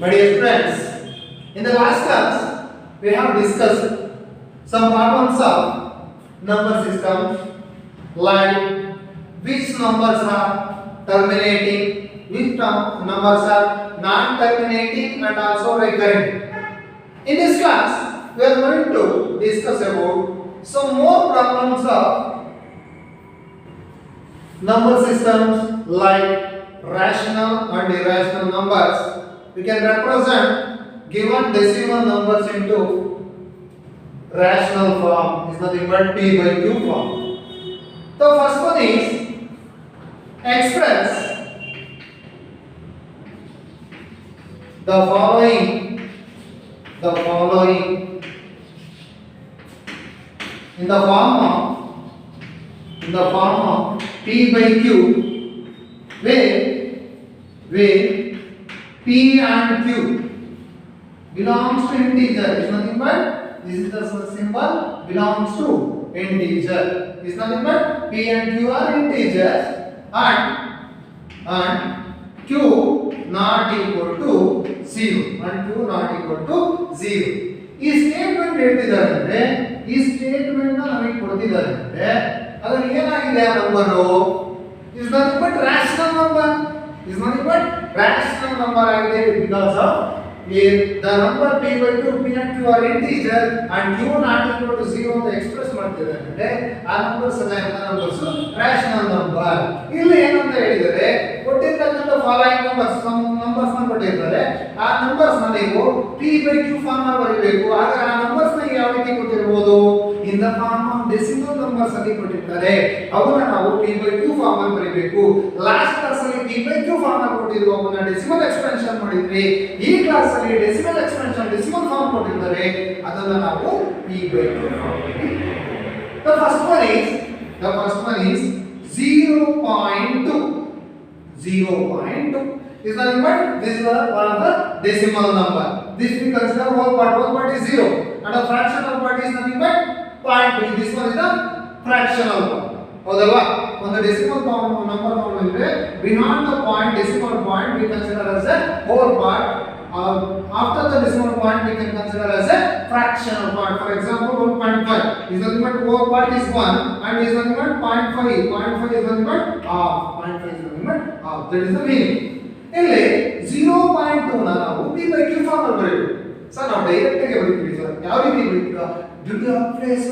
My dear friends, in the last class we have discussed some problems of number system, like which numbers are terminating, which numbers are non-terminating and also recurring. In this class we are going to discuss about some more problems of number systems like rational and irrational numbers. We can represent given decimal numbers into rational form is nothing but p by q form. The first one is express the following in the form of p by q, where p and q belongs to integer is nothing but this is the symbol belongs to integer is nothing but p and q are integers and q not equal to 0 and q not equal to 0. ಈ statement ಹೇಳ್ತಿದ್ದಾರೆ ಅಂದ್ರೆ ಈ statement ನ ನಮಗೆ ಕೊಡ್ತಿದ್ದಾರೆ ಅಂದ್ರೆ ಅದರ ಏನಾಗಿದೆ ಆ number is nothing but rational number is nothing but rational number ಆಗಿದೆ because of the number p by q, p and q are integer and q not equal to 0 ಅಂತ ಎಕ್ಸ್ಪ್ರೆಸ್ ಮಾಡ್ತಿದ್ದಾರೆ ಅಂದ್ರೆ ಆ ನಂಬರ್ಸ್ ಎಲ್ಲ ಎಂತ ನಂಬರ್ಸ್ ರಾಷನಲ್ ನಂಬರ್. ಇಲ್ಲಿ ಏನಂತ ಹೇಳಿದರೆ ಕೊಟ್ಟಿರ್ತಕ್ಕಂಥ ಫಾಲೋಯಿಂಗ್ ನಂಬರ್ಸ್ ನ ಕೊಟ್ಟಿದ್ದಾರೆ, ಆ ನಂಬರ್ಸ್ ನ ನೀವು p by q ಫಾರ್ಮ್ ಅಲ್ಲಿ ಬರೀಬೇಕು. ಆಗ ಆ ನಂಬರ್ಸ್ ನ ಯಾವ ರೀತಿ ಕೊಟ್ಟಿರಬಹುದು, in the form of decimal numbers ಅಲ್ಲಿ ಕೊಟ್ಟಿರ್ತಾರೆ, ಅವನ್ನ ನಾವು p by q ಫಾರ್ಮ್ ಅಲ್ಲಿ ಬರೀಬೇಕು. ಲಾಸ್ಟ್ ಕ್ಲಾಸ್ ಅಲ್ಲಿ p by q ಫಾರ್ಮ್ ಅಲ್ಲಿ ಕೊಟ್ಟಿದ್ರು, ಅವನ್ನ ಡೆಸಿಮಲ್ ಎಕ್ಸ್ಪೆನ್ಷನ್ ಮಾಡಿದ್ವಿ. ಈ ಕ್ಲಾಸ್ ಅಲ್ಲಿ ಡೆಸಿಮಲ್ ಎಕ್ಸ್ಪೆನ್ಷನ್ ಡೆಸಿಮಲ್ ಫಾರ್ಮ್ ಕೊಟ್ಟಿದ್ದಾರೆ, ಅದನ್ನ ನಾವು p by q ಫಾರ್ಮ್ ಅಲ್ಲಿ. The first one is 0.2. 0.2 is nothing but this is one of the decimal number. This we consider whole part is 0 and a fractional part is nothing but 0.2. This one is the fractional part. ಹೌದಲ್ವಾ? ಒಂದು decimal number ತಗೊಂಡ್ರೆ beyond the point decimal point we consider as a whole part. After the decimal point we can consider as a fractional part. For example 1.5 is nothing but whole part is 1 and is nothing but 0.5 is nothing but half. 0.5 is nothing but half. That is the meaning. ಇಲ್ಲಿ 0.2 ನ ನಾವು p by q form ಅಲ್ಲಿ ಬರೆಯಬೇಕು. Sir ನಾವು direct ಆಗಿ ಬರೀತೀವಿ sir, ಯಾವ ರೀತಿ ಬರೀತೀರಾ? Duty of place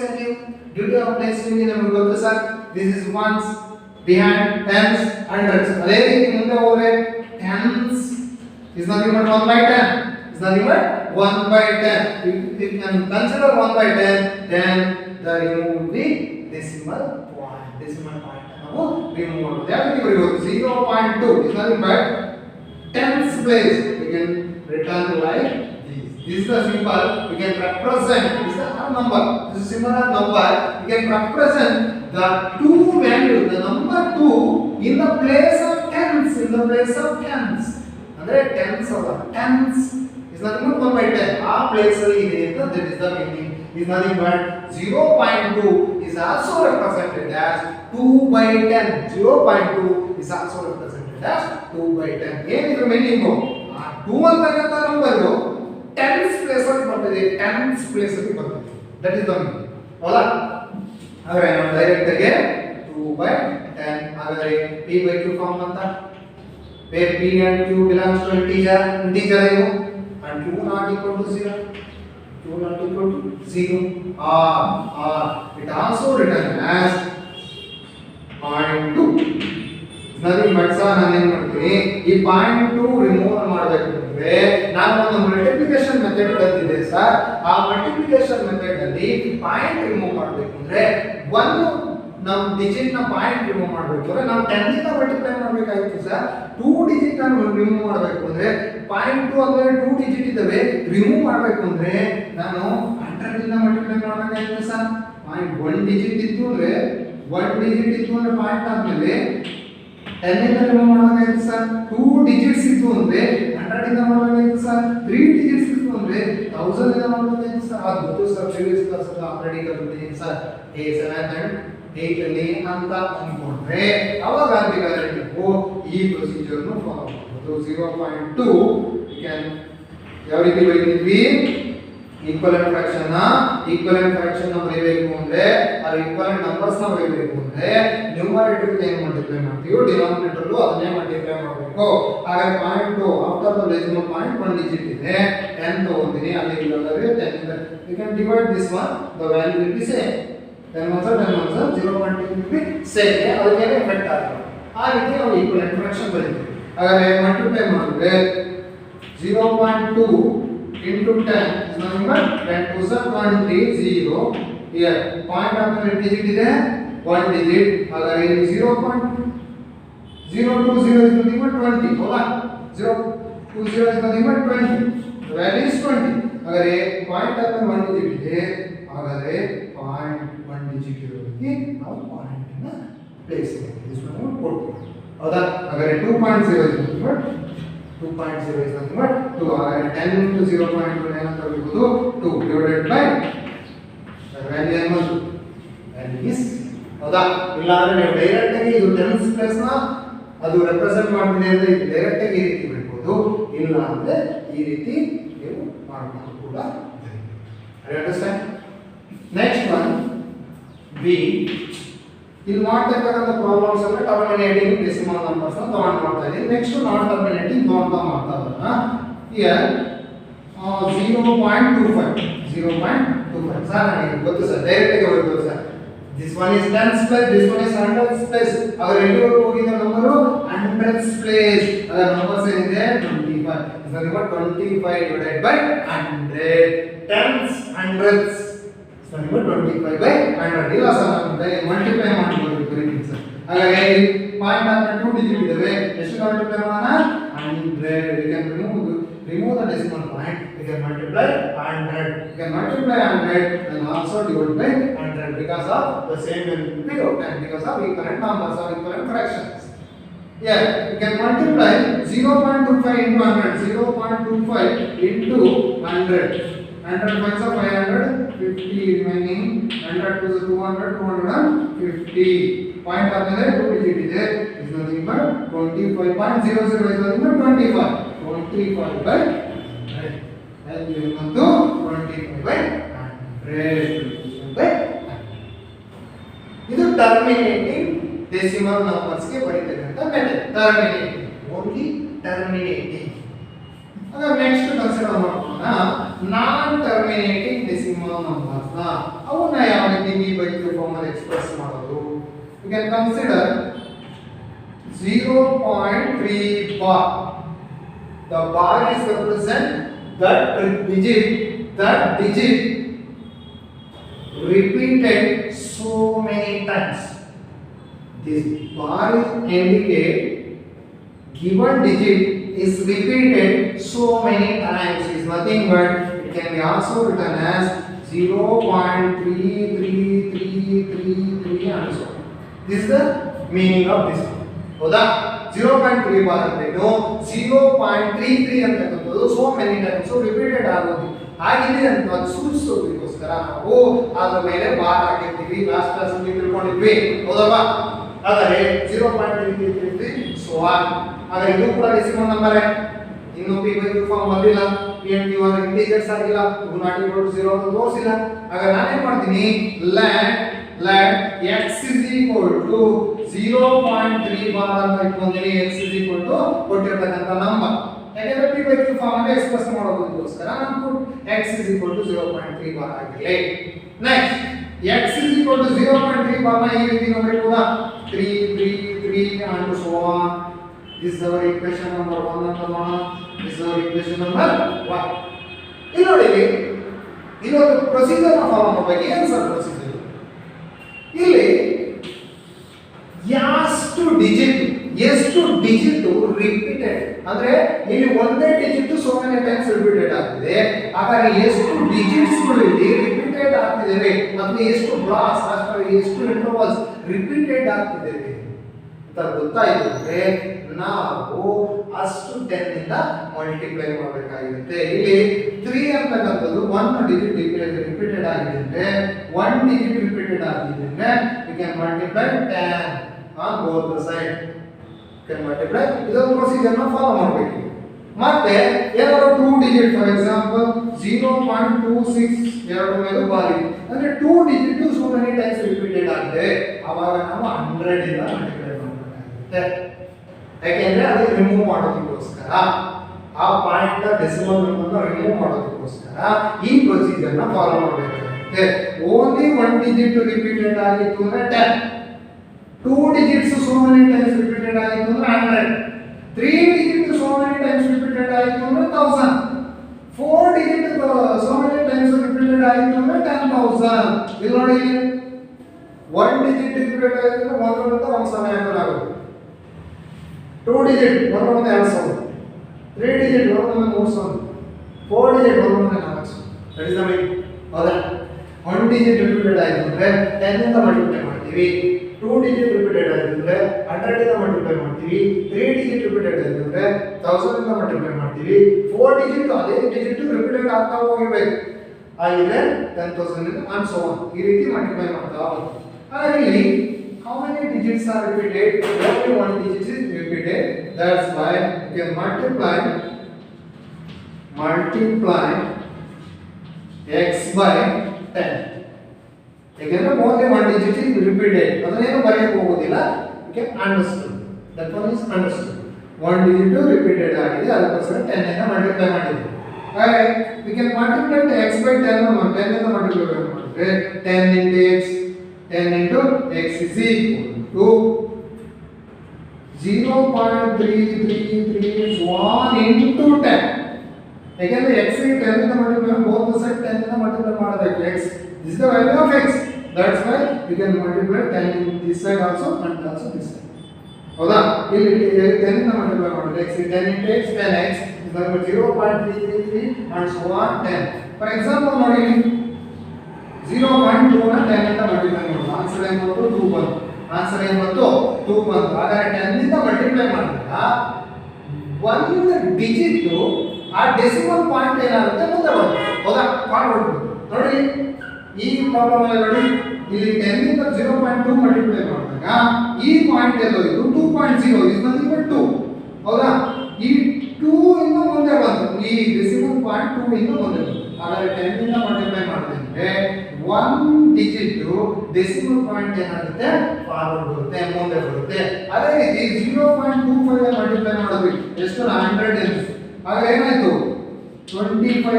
value ನಮಗೆ ಗೊತ್ತು sir. This is ones behind tens hundreds. ಅದೇ ರೀತಿ ಮುಂದೆ ಹೋದ್ರೆ tens is nothing but 1 by 10 is nothing but 1 by 10. If you can consider 1 by 10, then the remove the decimal point ನಾವು remove ಮಾಡೋದು. ಯಾವ ರೀತಿ ಬರೆಯೋದು? 0.2 is nothing but tens place we can return like this. This is the symbol we can represent. This is the number, this is similar number. We can represent the two value, the number 2 in the place of tens, ಅಂದ್ರೆ tens ಅಲ್ಲ, tens is nothing but 1 by 10 ಆ place ಅಲ್ಲಿ ಇದೆ ಅಂತ, that is the meaning. is nothing but 0.2 is also represented as 2 by 10. 0.2 is also represented as 2 by 10. ಏನಿದ್ರ meaning? ಆ 2 ಅಂತಕ್ಕಂಥ number tens place ಅಲ್ಲಿ ಬರ್ತದೆ, tens ಪ್ಲೇಸ್ ಅಲ್ಲಿ ಬರ್ತದೆ. that is the meaning. ಹೌದಾ? ಹಾಗಾದ್ರೆ ನಾವು ಡೈರೆಕ್ಟ್ ಆಗಿ 2 by 10 ಹಾಗಾದ್ರೆ p by q ಫಾರ್ಮ್ ಅಂತ, where p and q belongs to integer ಏನು and q not equal to 0, or it also written as 0.2. nothing but sir ನಾನು ಏನು ಮಾಡ್ತೀನಿ, ಈ 0.2 ರಿಮೂವ್ ಮಾಡಬೇಕು ಅಂದ್ರೆ ನಾನು ಒಂದು ಮಲ್ಟಿಪ್ಲಿಕೇಶನ್ ಮೆಥಡ್ ಕಲಿತಿದ್ದೆ ಸರ್. ಆ ಮಲ್ಟಿಪ್ಲಿಕೇಶನ್ ಮೆಥಡ್ ಅಲ್ಲಿ ಪಾಯಿಂಟ್ ರಿಮೂವ್ ಮಾಡಬೇಕು ಅಂದ್ರೆ ಒಂದು ನಾವು ಡಿಜಿಟ್ ನ ಪಾಯಿಂಟ್ ರಿಮೂವ್ ಮಾಡಬೇಕು ಅಂದ್ರೆ ನಾವು 10 ಇಂದ ಮಲ್ಟಿಪ್ಲೈ ಮಾಡಬೇಕಾಗಿತ್ತು ಸರ್. 2 ಡಿಜಿಟ್ ನ ರಿಮೂವ್ ಮಾಡಬೇಕು ಅಂದ್ರೆ 0.2 ಅಂದ್ರೆ 2 ಡಿಜಿಟ್ ಇದಾವೆ, ರಿಮೂವ್ ಮಾಡಬೇಕು ಅಂದ್ರೆ ನಾನು 100 ಇಂದ ಮಲ್ಟಿಪ್ಲೈ ಮಾಡಬೇಕಾಗಿತ್ತು ಸರ್. 1 ಡಿಜಿಟ್ ಇತ್ತು ಅಂದ್ರೆ ಪಾಯಿಂಟ್ ಆದ್ಮೇಲೆ 10 ಇಂದ ರಿಮೂವ್ ಮಾಡಬೇಕಾಗಿತ್ತು ಸರ್. 2 ಡಿಜಿಟ್ಸ್ ಇತ್ತು ಅಂದ್ರೆ 100 ಇಂದ ಮಾಡಬೇಕಾಗಿತ್ತು ಸರ್. 3 ಡಿಜಿಟ್ಸ್ ಇತ್ತು ಅಂದ್ರೆ 1000 ಇಂದ ಮಾಡಬೇಕಾಗಿತ್ತು ಸರ್. ಅದು ಗೊತ್ತು ಸರ್, ಪ್ರೀವಿಯಸ್ ಕ್ಲಾಸ್ ಅಲ್ಲಿ ಆಲ್ರೆಡಿ ಕಲಿತಿದ್ದೀನಿ ಸರ್. A7 and 8 ಅಲ್ಲಿ ಅಂತ ಅನ್ಕೊಂಡ್ರೆ ಅವಾಗ ನೀವು ಈ ಪ್ರೊಸೀಜರ್ ನ ಫಾಲೋ ಮಾಡಬಹುದು. 0.2 you can ಯಾವ ರೀತಿ ಬರೀತಿದ್ವಿ ಈಕ್ವಲೆಂಟ್ ಫ್ರಾಕ್ಷನ್ ನ ಬರೀಬೇಕು ಅಂದ್ರೆ ಆ ಈಕ್ವಲೆಂಟ್ ನಂಬರ್ಸ್ ನ ಬರೀಬೇಕು ಅಂದ್ರೆ ನ್ಯೂಮರೇಟರ್ ಏನು ಮಲ್ಟಿಪ್ಲೈ ಮಾಡ್ತೀವಿ ಡಿನಾಮಿನೇಟರ್ ಅದನ್ನೇ ಮಲ್ಟಿಪ್ಲೈ ಮಾಡಬೇಕು. ಹಾಗಾದ್ರೆ point after the decimal point 1 digit ಇದೆ 10 ತಗೊಂತೀನಿ ಅಲ್ಲಿ ಇಲ್ಲದ್ರೆ 10 ಇದೆ you can divide this one the value will be same 10 1 0.2 will be same ಅದಕ್ಕೆ ಎಫೆಕ್ಟ್ ಆಗುತ್ತೆ. ಆ ರೀತಿ ನಾವು ಈಕ್ವಲೆಂಟ್ ಫ್ರಾಕ್ಷನ್ ಬರೀತೀವಿ. ಹಾಗಾದ್ರೆ ಮಲ್ಟಿಪ್ಲೈ ಮಾಡಿದ್ರೆ 0.2 into 10 is nothing but 10 to the 20 0 here point after digit ಇದೆ 1 digit ಹಾಗಾದ್ರೆ ಇಲ್ಲಿ 0.020 is nothing but 20 ಹೌದಾ 020 is nothing but 20 the value is 20 ಹಾಗಾದ್ರೆ point after 1 digit ಇದೆ ಹಾಗಾದ್ರೆ point 1 digit ಇರೋದಕ್ಕೆ ನಾವು ಪಾಯಿಂಟ್ ಅನ್ನು ಪ್ಲೇಸ್ ಮಾಡ್ತೀವಿ ಇದನ್ನು ಕೊಡ್ತೀವಿ ಹೌದಾ ಹಾಗಾದ್ರೆ 2.0 is nothing but 2.0 is nothing but 2 ಹಾಗಾದ್ರೆ 10 into 0.2 ಏನಂತ ಬರೆಯಬಹುದು 2 divided by the value ಏನು value is ಹೌದಾ ಇಲ್ಲ ಅಂದ್ರೆ ನೀವು ಡೈರೆಕ್ಟ್ ಆಗಿ ಇದು 10s ಪ್ಲಸ್ ನ ಅದು ರೆಪ್ರೆಸೆಂಟ್ ಮಾಡ್ತಿದೆ ಅಂತ ಇದು ಡೈರೆಕ್ಟ್ ಆಗಿ ಈ ರೀತಿ ಬರೆಯಬಹುದು ಇಲ್ಲ ಅಂದ್ರೆ ಈ ರೀತಿ ನೀವು ಮಾಡಬಹುದು ಕೂಡ I understand. Next one B ಇಲ್ಲಿ ಮಾಡ್ತಕ್ಕಂಥ ಪ್ರಾಬ್ಲಮ್ಸ್ ಅಂದ್ರೆ ಟರ್ಮಿನೇಟಿಂಗ್ ಡೆಸಿಮಲ್ ನಂಬರ್ಸ್ ಅನ್ನು ತಗೊಂಡು ಮಾಡ್ತಾ ಇದ್ದೀನಿ. ನೆಕ್ಸ್ಟ್ ನಾನ್ ಟರ್ಮಿನೇಟಿಂಗ್ ತಗೊಂಡು ಮಾಡ್ತಾ ಇರೋಣ. ಹಿಯರ್ 0.25 ಸರ್ ನನಗೆ ಗೊತ್ತು ಸರ್ ಡೈರೆಕ್ಟ್ ಆಗಿ ಗೊತ್ತು sir this one is 10s plus this one is 100s plus ಅದರ ಎಲ್ಲಿವರೆಗೂ ಹೋಗಿದೆ ನಂಬರು 100s ಪ್ಲಸ್ ಅದರ ನಂಬರ್ಸ್ ಏನಿದೆ 25 is nothing but 25 divided by 100 10s 100s so 25 by 100 ಇಲ್ಲ ಸರ್ ನಾನು ಮಲ್ಟಿಪ್ಲೈ ಮಾಡಬಹುದು ಬರೀತೀನಿ ಸರ್. ಹಾಗಾಗಿ ಪಾಯಿಂಟ್ ಅಂತ 2 ಡಿಜಿಟ್ ಇದಾವೆ ಎಷ್ಟು ಮಲ್ಟಿಪ್ಲೈ ಮಾಡೋಣ 100 we can remove the decimal point we can multiply 100 we can multiply 100 and also divide by 100 because of the same value will be obtained because of equivalent numbers or equivalent fractions. Yeah, we can multiply 0.25 into 100 0.25 into 100 100 5 are 500 50 remaining 100 to 200 250 point ಆದ್ಮೇಲೆ 2 digit ಇದೆ is nothing but 25.00 is nothing but 25 by 100 and you will come to 25 by 100 by 100 ಇದು terminating decimal numbers ಗೆ ಬರೀತಕ್ಕಂತ method terminating only terminating. ಅದ next consider ಮಾಡೋಣ ನಾನ್ terminating decimal numbers ನ ಅವನ್ನ ಯಾವ ರೀತಿ b by q ಫಾರ್ಮ್ ಅಲ್ಲಿ ಎಕ್ಸ್ಪ್ರೆಸ್ ಮಾಡೋದು. You can consider 0.3 bar. The bar is represent that digit repeated so many times. This bar is indicate given digit is repeated so many times is nothing but it can be also written as 0.3333 and so on. This is the meaning of this one. ಹೌದಾ 0.3 bar ಅಂದ್ರೇನು 0.33 ಅಂತಕ್ಕಂಥದ್ದು so many times so repeated ಆಗೋದು ಆಗಿದೆ ಅಂತ ಸೂಚಿಸೋದಕ್ಕೋಸ್ಕರ ನಾವು ಅದರ ಮೇಲೆ bar ಹಾಕಿರ್ತೀವಿ. ಲಾಸ್ಟ್ ಕ್ಲಾಸ್ ಅಲ್ಲಿ ತಿಳ್ಕೊಂಡಿದ್ವಿ ಹೌದಲ್ವಾ. ಆದರೆ 0.3333 so on ಆದರೆ ಇದು ಕೂಡ ಡೆಸಿಮಲ್ ನಂಬರ್ ಇನ್ನು p by q ಫಾರ್ಮ್ ಬಂದಿಲ್ಲ p and q are integers ಆಗಿಲ್ಲ ಇದು not equal to 0 ಅಂತ ತೋರಿಸಿಲ್ಲ. ಆಗ ನಾನು ಏನು ಮಾಡ್ತೀನಿ let x is equal to 0.3 bar ಅಂತ ಇಟ್ಕೊಂತೀನಿ. x is equal to ಕೊಟ್ಟಿರತಕ್ಕಂತ ನಂಬರ್ ಯಾಕಂದ್ರೆ p by q ಫಾರ್ಮ್ ಅಲ್ಲಿ ಎಕ್ಸ್ಪ್ರೆಸ್ ಮಾಡೋದಕ್ಕೋಸ್ಕರ ನಾನು x is equal to 0.3 bar ಆಗಿರಲಿ. Next x is equal to 0.3 bar ನ ಈ ರೀತಿ ನೋಡಬಹುದಾ 3 and so on. This is our equation number 1 ಅಂತ ಮಾಡೋಣ. This is our equation number 1. ಇಲ್ಲಿ ನೋಡಿ ಇನ್ನೊಂದು ಪ್ರೊಸೀಜರ್ ನ ಫಾಲೋ ಮಾಡಬೇಕು. ಏನು ಸರ್ ಪ್ರೊಸೀಜರ್ ಇಲ್ಲಿ ಎಷ್ಟು ಡಿಜಿಟ್ ರಿಪೀಟೆಡ್ ಅಂದ್ರೆ ಇಲ್ಲಿ ಒಂದೇ digit so many times repeated ಆಗ್ತಿದೆ. ಹಾಗಾಗಿ ಎಷ್ಟು ಡಿಜಿಟ್ಸ್ ಗಳು ಇಲ್ಲಿ ರಿಪೀಟೆಡ್ ಆಗ್ತಿದೆ ಮತ್ತು ಎಷ್ಟು ಬ್ಲಾಕ್ಸ್ ಎಷ್ಟು ಇಂಟರ್ವಲ್ಸ್ ರಿಪೀಟೆಡ್ ಆಗ್ತಿದೆ ಅಂತ ಗೊತ್ತಾಯಿತು ಅಂದ್ರೆ ನಾವು ಅಷ್ಟು 10 ಇಂದ ಮಲ್ಟಿಪ್ಲೈ ಮಾಡಬೇಕಾಗಿರುತ್ತೆ. ಇಲ್ಲಿ 3 ಅಂತಕ್ಕಂಥದ್ದು 1 ಡಿಜಿಟ್ ರಿಪೀಟೆಡ್ ಆಗಿದೆ ಅಂದ್ರೆ 1 ಡಿಜಿಟ್ ರಿಪೀಟೆಡ್ ಆಗಿದೆ ಅಂದ್ರೆ we can multiply 10 on both the side. You can multiply ಇದೊಂದು ಪ್ರೊಸೀಜರ್ ನ ಫಾಲೋ ಮಾಡಬೇಕು. ಮತ್ತೆ ಏನಾದ್ರು 2 ಡಿಜಿಟ್ ಫಾರ್ ಎಕ್ಸಾಂಪಲ್ 0.26 ಎರಡು ಮೇಲೆ ಬಾರಿ ಅಂದ್ರೆ 2 digit so many times repeated ಆಗಿದೆ ಆವಾಗ ನಾವು 100 ಇಂದ ಮಲ್ಟಿಪ್ಲೈ ಮಾಡಬೇಕಾಗುತ್ತೆ ಯಾಕೆಂದ್ರೆ ಅದು ರಿಮೂವ್ ಮಾಡೋದಕ್ಕೋಸ್ಕರ ಆ ಪಾಯಿಂಟ್ ಡೆಸಿಮಲ್ ನಂಬರ್ ರಿಮೂವ್ ಮಾಡೋದಕ್ಕೋಸ್ಕರ ಈ ಪ್ರೊಸೀಜರ್ ನ ಫಾಲೋ ಮಾಡಬೇಕಾಗುತ್ತೆ ಓನ್ಲಿ 1 ಡಿಜಿಟ್ ರಿಪೀಟೆಡ್ ಆಗಿತ್ತು ಅಂದ್ರೆ 10 2 digits so many times repeated ಆಗಿತ್ತು ಅಂದ್ರೆ 100 3 digit so many times repeated ಆಯಿತು ಅಂದ್ರೆ 1000 4 digit so many times repeated ಆಯಿತು ಅಂದ್ರೆ 10000 ಇಲ್ಲಿ ನೋಡಿ 1 digit repeated ಆಯಿತು ಅಂದ್ರೆ 1 ರಿಂದ 1000 ಆಗುತ್ತೆ 2 digit 1 ರಿಂದ 2000 3 digit 1 ರಿಂದ 3000 4 digit 1 ರಿಂದ 4000 that is the meaning ಹೌದಾ 1 digit repeated ಆಯಿತು ಅಂದ್ರೆ 10 ರಿಂದ ಮಲ್ಟಿಪ್ಲೈ ಮಾಡ್ತೀವಿ 2 digit repeated ಆಗಿದ್ರೆ 100 ಇಂದ ಮಲ್ಟಿಪ್ಲೈ ಮಾಡ್ತೀವಿ 3 digit repeated ಆಗಿದ್ರೆ 1000 ಇಂದ ಮಲ್ಟಿಪ್ಲೈ ಮಾಡ್ತೀವಿ 4 digit ಅದೇ ಡಿಜಿಟ್ ರಿಪೀಟೆಡ್ ಆಗ್ತಾ ಹೋಗಬೇಕು ಆಗಿದೆ 10000 ಇಂದ and so on ಈ ರೀತಿ ಮಲ್ಟಿಪ್ಲೈ ಮಾಡ್ತಾ ಹೋಗ್ತೀವಿ ಹಾಗಾಗಿ ಇಲ್ಲಿ how many digits are repeated only one digit is repeated that's why you can multiply x by 10 ಯಾಕೆಂದ್ರೆ only one digit is repeated ಅದನ್ನೇನು ಬರೆಯಕ್ಕೆ ಹೋಗೋದಿಲ್ಲ you can understood that one is understood one digit repeated ಆಗಿದೆ ಅದಕ್ಕೋಸ್ಕರ 10 ಇಂದ multiply ಮಾಡಿದ್ವಿ ಹಾಗೆ we can multiply x by 10 ಅನ್ನು 10 ಇಂದ ಮಲ್ಟಿಪ್ಲೈ ಮಾಡಿದ್ರೆ 10 into x is equal to 0.333 into 10 ಯಾಕೆಂದ್ರೆ x 10 ಇಂದ ಮಲ್ಟಿಪ್ಲೈ both the side 10 ಇಂದ ಮಲ್ಟಿಪ್ಲೈ ಮಾಡಬೇಕು x this is the value of x that's why you can multiply 10 in this side also and also this side ಹೌದಾ ಇಲ್ಲಿ 10 ಇಂದ multiply ಮಾಡಿದ್ರೆ x 10 into x 10x is equal to 0.333 and so on 10 for example ನೋಡಿ 0.2 ನ 10 ಇಂದ multiply ಮಾಡೋದು answer ಏನು ಬಂತು 2 ಬಂತು ಆನ್ಸರ್ ಏನು ಬಂತು 2 ಬಂತು ಹಾಗಾದ್ರೆ 10 ಇಂದ ಮಲ್ಟಿಪ್ಲೈ ಮಾಡಿದಾಗ ಒಂದು ಡಿಜಿಟ್ ಆ ಡೆಸಿಮಲ್ ಪಾಯಿಂಟ್ ಏನಾಗುತ್ತೆ ಮುಂದೆ ಬರುತ್ತೆ ಹೌದಾ ಮಾಡ್ಬಿಡ್ಬೋದು ನೋಡಿ ಈ ಪ್ರಾಬ್ಲಮ್ ಅಲ್ಲಿ ನೋಡಿ ಇಲ್ಲಿ 10 ಇಂದ 0.2 ಮಲ್ಟಿಪ್ಲೈ ಮಾಡಿದಾಗ ಈ ಪಾಯಿಂಟ್ ಎಲ್ಲೋ ಇದು 2.0 ಇಸ್ ನಥಿಂಗ್ ಬಟ್ 2 ಹೌದಾ ಈ 2 ಇಂದ ಮುಂದೆ ಬಂತು ಈ ಡೆಸಿಮಲ್ ಪಾಯಿಂಟ್ 2 ಇಂದ ಮುಂದೆ ಬಂತು ಹಾಗಾದ್ರೆ 10 ಇಂದ ಮಲ್ಟಿಪ್ಲೈ ಮಾಡಿದ್ರೆ one digit ಡೆಸಿಮಲ್ ಪಾಯಿಂಟ್ ಏನಾಗುತ್ತೆ ಫಾರ್ವರ್ಡ್ ಬರುತ್ತೆ ಮುಂದೆ ಬರುತ್ತೆ ಅದೇ ರೀತಿ 0.25 ಮಲ್ಟಿಪ್ಲೈ ಮಾಡಿದ್ವಿ ಎಷ್ಟು 100 ಎಂದು ಹಾಗಾದ್ರೆ ಏನಾಯ್ತು 25.00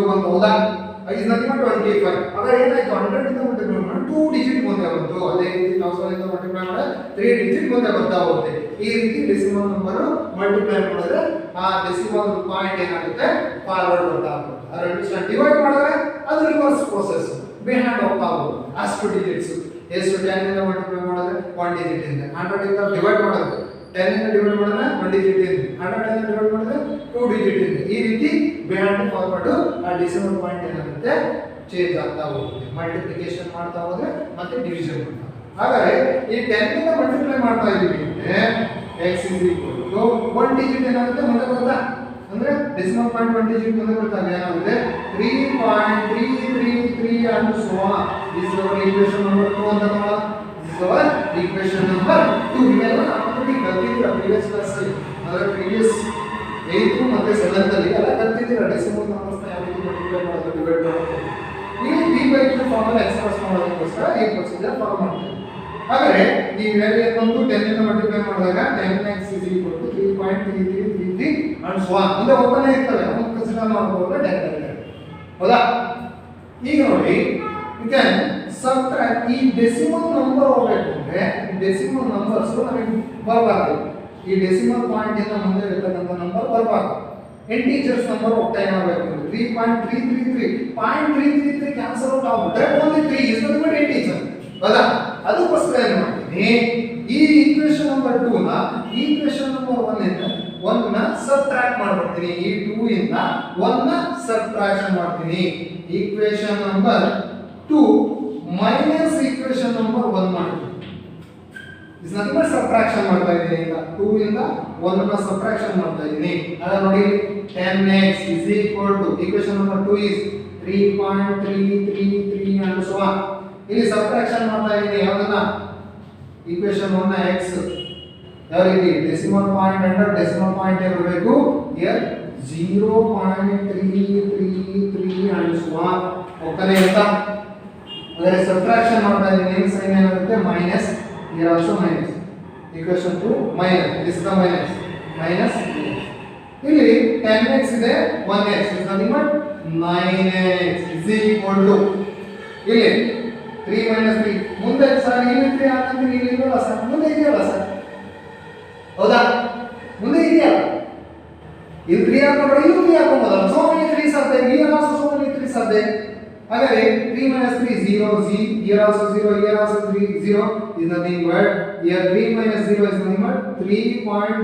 ಬಂತು ಹೌದಾ is nothing but 25 ಅगर ಏನಾಯ್ತು 100 ಇಂದ ಮಲ್ಟಿಪ್ಲೈ ಮಾಡಿ 2 ಡಿಜಿಟ್ ಮುಂದೆ ಬಂತು ಅದೇ ರೀತಿ 1000 ಇಂದ ಮಲ್ಟಿಪ್ಲೈ ಮಾಡಿದ್ರೆ 3 ಡಿಜಿಟ್ ಮುಂದೆ ಬರ್ತಾ ಹೋಗುತ್ತೆ ಈ ರೀತಿ ಡೆಸಿಮಲ್ ನಂಬರ್ ಮಲ್ಟಿಪ್ಲೈ ಮಾಡಿದ್ರೆ ಆ ಡೆಸಿಮಲ್ ಪಾಯಿಂಟ್ ಏನಾಗುತ್ತೆ ಫಾರ್ವರ್ಡ್ ಬರ್ತಾ ಹೋಗುತ್ತೆ ಅದರ ಡಿವೈಡ್ ಮಾಡಿದ್ರೆ ಅದು ರಿವರ್ಸ್ ಪ್ರೋಸೆಸ್ ಬಿಹೈಂಡ್ ಹೋಗ್ತಾ ಹೋಗುತ್ತೆ ಅಷ್ಟು ಡಿಜಿಟ್ಸ್ ಎಷ್ಟು 10 ಇಂದ ಮಲ್ಟಿಪ್ಲೈ ಮಾಡಿದ್ರೆ 1 ಡಿಜಿಟ್ ಇಂದ 100 ಇಂದ ಡಿವೈಡ್ ಮಾಡಿದ್ರೆ 10 ಇಂದ ಡಿವೈಡ್ ಮಾಡಿದ್ರೆ 1 ಡಿಜಿಟ್ ಇಂದ 100 ಇಂದ ಡಿವೈಡ್ ಮಾಡಿದ್ರೆ 2 ಡಿಜಿಟ್ ಇಂದ ಈ ರೀತಿ ಬಿಹೈಂಡ್ ಫಾರ್ವರ್ಡ್ ಆ ಡೆಸಿಮಲ್ ಪಾಯಿಂಟ್ ಏನಾಗುತ್ತೆ ಚೇಂಜ್ ಆಗ್ತಾ ಹೋಗುತ್ತೆ ಮಲ್ಟಿಪ್ಲಿಕೇಶನ್ ಮಾಡ್ತಾ ಹೋದ್ರೆ ಮತ್ತೆ ಡಿವಿಷನ್ ಮಾಡ್ತಾ ಹಾಗಾದ್ರೆ ಈ 10 ಇಂದ ಮಲ್ಟಿಪ್ಲೈ ಮಾಡ್ತಾ ಇದೀವಿ ಅಂದ್ರೆ x is equal to 1 digit ಏನಾಗುತ್ತೆ ಮುಂದೆ ಬರುತ್ತಾ ಅಂದ್ರೆ ಡೆಸಿಮಲ್ ಪಾಯಿಂಟ್ 1 ಡಿಜಿಟ್ ಮುಂದೆ ಬರುತ್ತಾ ಏನಾಗುತ್ತೆ 3.333 and so on this is our equation number 2 ಅಂತ ನೋಡೋಣ this is our equation number 2 ಇವೆಲ್ಲ ನಾವು ಕಲಿತಿದ್ದೀರಾ ಪ್ರೀವಿಯಸ್ ಕ್ಲಾಸ್ ಅಂದ್ರೆ ಪ್ರೀವಿಯಸ್ 8th ಮತ್ತೆ 7th ಅಲ್ಲಿ ಎಲ್ಲ ಕಲಿತಿದ್ದೀರಾ ಡೆಸಿಮಲ್ ನಂಬರ್ಸ್ ನ ಯಾವ ರೀತಿ ಮಲ್ಟಿಪ್ಲೈ ಮಾಡೋದು ಡಿವೈಡ್ ಮಾಡೋದು ನೀವು b/q ಫಾರ್ಮುಲಾ ಎಕ್ಸ್‌ಪ್ರೆಸ್ ಮಾಡೋದಕ್ಕೋಸ್ಕರ ಈ ಪ್ರೊಸೀಜರ್ ಫಾಲೋ ಮಾಡ್ತೀವಿ ಹಾಗಾದ್ರೆ ಈ ವ್ಯಾಲ್ಯೂ ಬಂದು 10 ಇಂದ ಮಲ್ಟಿಪ್ಲೈ ಮಾಡಿದಾಗ 10x is equal to 3.3333 and so on ಮುಂದೆ ಓಪನ್ ಇರ್ತವೆ ನಾವು ಕನ್ಸಿಡರ್ ಮಾಡಬಹುದು ಡೈರೆಕ್ಟ್ ಹೌದಾ ಈಗ ನೋಡಿ you can subtract ಈ ಡೆಸಿಮಲ್ ನಂಬರ್ ಹೋಗಬೇಕು ಅಂದ್ರೆ ಈ ಡೆಸಿಮಲ್ ನಂಬರ್ಸ್ ನಮಗೆ ಬರಬಾರದು ಈ ಡೆಸಿಮಲ್ ಪಾಯಿಂಟ್ ಇಂದ ಮುಂದೆ ಇರತಕ್ಕಂತ ನಂಬರ್ ಬರಬಾರದು ಇಂಟಿಜರ್ಸ್ ನಂಬರ್ ಹೋಗ್ತಾ ಏನಾಗಬೇಕು 3.333 ಕ್ಯಾನ್ಸಲ್ ಔಟ್ ಆಗ್ಬಿಟ್ರೆ only 3 is not but integer ಹೌದಾ ಅದಕ್ಕೋಸ್ಕರ ಏನು ಮಾಡ್ತೀನಿ ಈ ಈಕ್ವೇಷನ್ ನಂಬರ್ 2 ನ ಈಕ್ವೇಷನ್ ನಂಬರ್ 1 ಇಂದ 1 ನ ಸಬ್ಟ್ರಾಕ್ಟ್ ಮಾಡ್ಬಿಡ್ತೀನಿ ಈ 2 ಇಂದ 1 ನ ಸಬ್ಟ್ರಾಕ್ಷನ್ ಮಾಡ್ತೀನಿ equation number 2 minus equation number 1 ಮಾಡ್ತೀನಿ ಇಸ್ ನಥಿಂಗ್ ಬಟ್ ಸಬ್ಟ್ರಾಕ್ಷನ್ ಮಾಡ್ತಾ ಇದ್ದೀನಿ ಈಗ 2 ಇಂದ 1 ನ ಸಬ್ಟ್ರಾಕ್ಷನ್ ಮಾಡ್ತಾ ಇದ್ದೀನಿ ಆಗ ನೋಡಿ 10x is equal to equation number 2 is 3.333 and so on ಇಲ್ಲಿ ಸಬ್ಟ್ರಾಕ್ಷನ್ ಮಾಡ್ತಾ ಇದ್ದೀನಿ ಯಾವುದನ್ನ ಈಕ್ವೇಷನ್ 1 ನ x ಯಾವ ರೀತಿ decimal point under decimal point ಇರಬೇಕು ಹಿಯರ್ 0.333 ಅಂಡ್ ಸೊ ಆನ್ ಹೋಗ್ತಾನೆ ಇರ್ತಾ. ಅಂದರೆ ಸಬ್ಟ್ರಾಕ್ಷನ್ ಮಾಡ್ತಾ ಇದ್ದೀನಿ ಏನು ಸೈನ್ ಏನಾಗುತ್ತೆ minus here also minus equation 2 minus this the minus ಇಲ್ಲಿ 10x ಇದೆ 1x is nothing but 9x is equal to ಇಲ್ಲಿ 3 minus 3 ಮುಂದೆ ಸರ್ ಇಲ್ಲಿ 3 ಹಾಕಿದ್ರೆ ಇಲ್ಲಿ ಇರೋಲ್ಲ ಸರ್ ಮುಂದೆ ಇದೆಯಲ್ಲ ಸರ್ ಹೌದಾ ಮುಂದೆ ಇದೆಯಲ್ಲ ಇಲ್ಲಿ 3 ಹಾಕೊಂಡ್ರೆ ಇಲ್ಲಿ 3 ಹಾಕೊಂಬೋದಲ್ಲ so many 3s are there here also so many 3s are there ಹಾಗಾದ್ರೆ 3 minus 3 0 z here also 0 here also 3 0 is nothing but here 3 minus 0 is nothing but 3.0000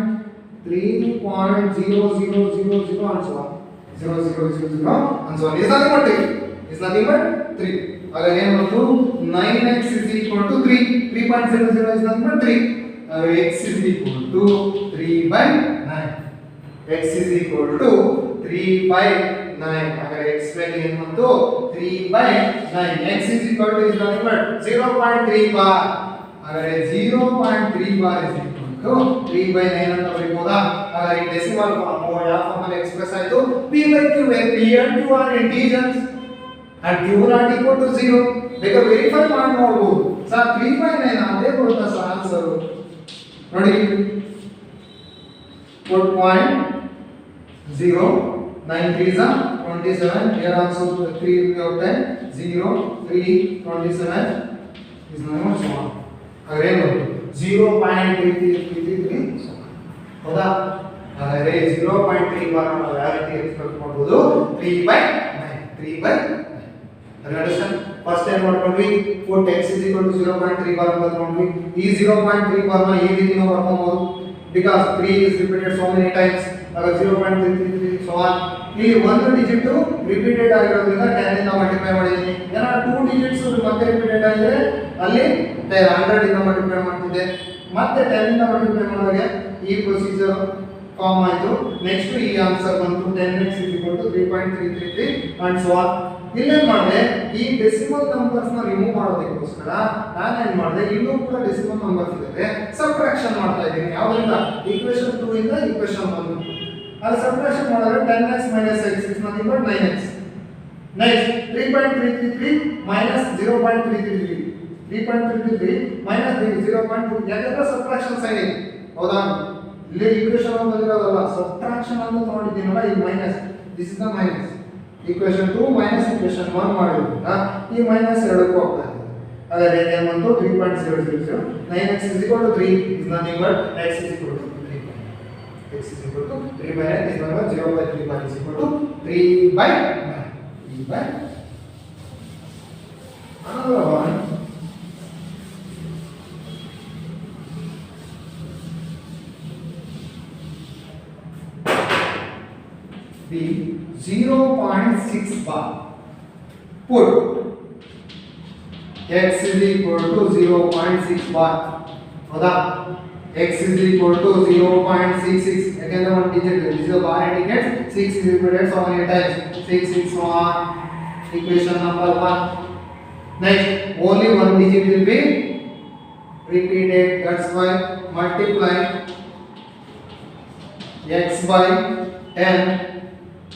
and so on 0000 and so on is nothing but 3 again ಏನು ಬಂತು 9x is equal to 3 3.00 is nothing but 3 x is equal to 3 by 9 x is equal to 3 by 9 अगर x value ಏನು ಬಂತು 3 by 9 x is equal to is nothing but 0.3 bar अगर 0.3 bar is equal to 3 by 9 ಅಂತ ಬರೀಬಹುದಾ अगर ಈ decimal form ಯಾವ form ಅಲ್ಲಿ express ಆಯ್ತು p by q where p and q are integers and q not equal to 0 ಬೇಕಾದ್ರೆ verify ಮಾಡಿ ನೋಡಬಹುದು ಸರ್ 3 by 9 ಅದೇ ಬರುತ್ತಾ ಸರ್ ಆನ್ಸರ್ ನೋಡಿ 4.0 9 3s are 27 here also 3 of 10 0 3 27 is not so on again 0.33 ಹೌದಾ ಹಾಗಾದ್ರೆ 0.3 ಬಾರ್ ನಾವು ಯಾವ ರೀತಿ ಎಕ್ಸ್ಪ್ರೆಸ್ ಮಾಡಬಹುದು 3 by 9 understand first time ಮಾಡ್ಕೊಂಡ್ವಿ put x is equal to 0.3 bar ಅಂತ ಮಾಡ್ಕೊಂಡ್ವಿ ಈ 0.3 ಬಾರ್ ನ ಈ ರೀತಿ ನಾವು ಬರ್ಕೊಬಹುದು because 3 is repeated so many times ಆಗ 0.333 so on ಇಲ್ಲಿ ಒಂದು ಡಿಜಿಟ್ ರಿಪೀಟೆಡ್ ಆಗಿರೋದ್ರಿಂದ 10 ಇಂದ ಮಲ್ಟಿಪ್ಲೈ ಮಾಡಿದ್ದೀನಿ ಏನ 2 ಡಿಜಿಟ್ಸ್ ಮತ್ತೆ ರಿಪೀಟೆಡ್ ಆಗಿದೆ ಅಲ್ಲಿ 100 ಇಂದ ಮಲ್ಟಿಪ್ಲೈ ಮಾಡ್ತಿದ್ದೆ ಮತ್ತೆ 10 ಇಂದ ಮಲ್ಟಿಪ್ಲೈ ಮಾಡುವಾಗ ಈ ಪ್ರೊಸೀಜರ್ ಫಾರ್ಮ್ ಆಯ್ತು ನೆಕ್ಸ್ಟ್ ಈ ಆನ್ಸರ್ ಬಂತು 10x is equal to 3.333 and so on ಇಲ್ಲೇನ್ ಮಾಡಿದೆ ಈ ಡೆಸಿಮಲ್ ನಂಬರ್ಸ್ ನ ರಿಮೂವ್ ಮಾಡೋದಕ್ಕೋಸ್ಕರ ನಾನು ಏನ್ ಮಾಡಿದೆ ಇಲ್ಲೂ ಕೂಡ ಡೆಸಿಮಲ್ ನಂಬರ್ಸ್ ಇದೆ ಸಬ್ಟ್ರಾಕ್ಷನ್ ಮಾಡ್ತಾ ಇದ್ದೀನಿ ಯಾವ್ದ್ರಿಂದ ಈಕ್ವೇಷನ್ 2 ಇಂದ ಈಕ್ವೇಷನ್ 1 ಅಲ್ಲಿ ಸಬ್ಟ್ರಾಕ್ಷನ್ ಮಾಡಿದ್ರೆ 10x minus x is nothing but 9x next 3.333 minus 0.333 3.333 minus 0.2 ಯಾಕಂದ್ರೆ ಸಬ್ಟ್ರಾಕ್ಷನ್ ಸೈನ್ ಇದೆ ಹೌದಾ ಇಲ್ಲಿ ಈಕ್ವೇಷನ್ 1 ಬಂದಿರೋದಲ್ಲ ಸಬ್ಟ್ರಾಕ್ಷನ್ ಅಂತ ತಗೊಂಡಿದ್ದೀನಲ್ಲ ಈ minus this is the minus equation 2 minus equation 1 ಮಾಡಿರೋದ್ರಿಂದ ಈ ಮೈನಸ್ ಎರಡಕ್ಕೂ ಹೋಗ್ತಾ ಇದೆ ಹಾಗಾದ್ರೆ ಏನು ಬಂತು 3.000 9x is equal to 3 is nothing but x is equal to 3 x is equal to 3 by 9 is nothing but 0 by 3 bar is equal to 3 by 9 3 by another one the 0.6 bar put x is equal to 0.6 bar ಹೌದಾ x is equal to 0.66 ಯಾಕಂದ್ರೆ ಒಂದು digit this is a bar indicates 6 is repeated so many times 6 is on equation number 1 next only one digit will be repeated that's why multiply x by 10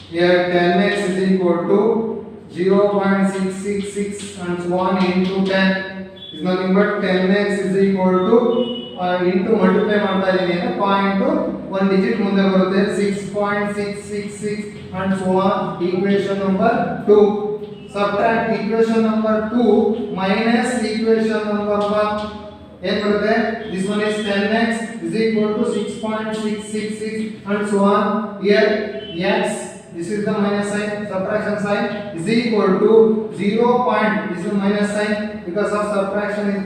here 10x is equal to 0.666 and so on into 10 is nothing but 10x is equal to into multiply ಮಾಡ್ತಾ ಇದೀನಿ ಅಂದ್ರೆ point ಒಂದು digit ಮುಂದೆ ಬರುತ್ತೆ 6.666 and so on equation number 2 subtract equation number 2 minus equation number 1 ಏನು ಬರುತ್ತೆ this one is 10x is equal to 6.666 and so on here x this is the minus sign subtraction sign is equal to 0. This is minus sign because of subtraction is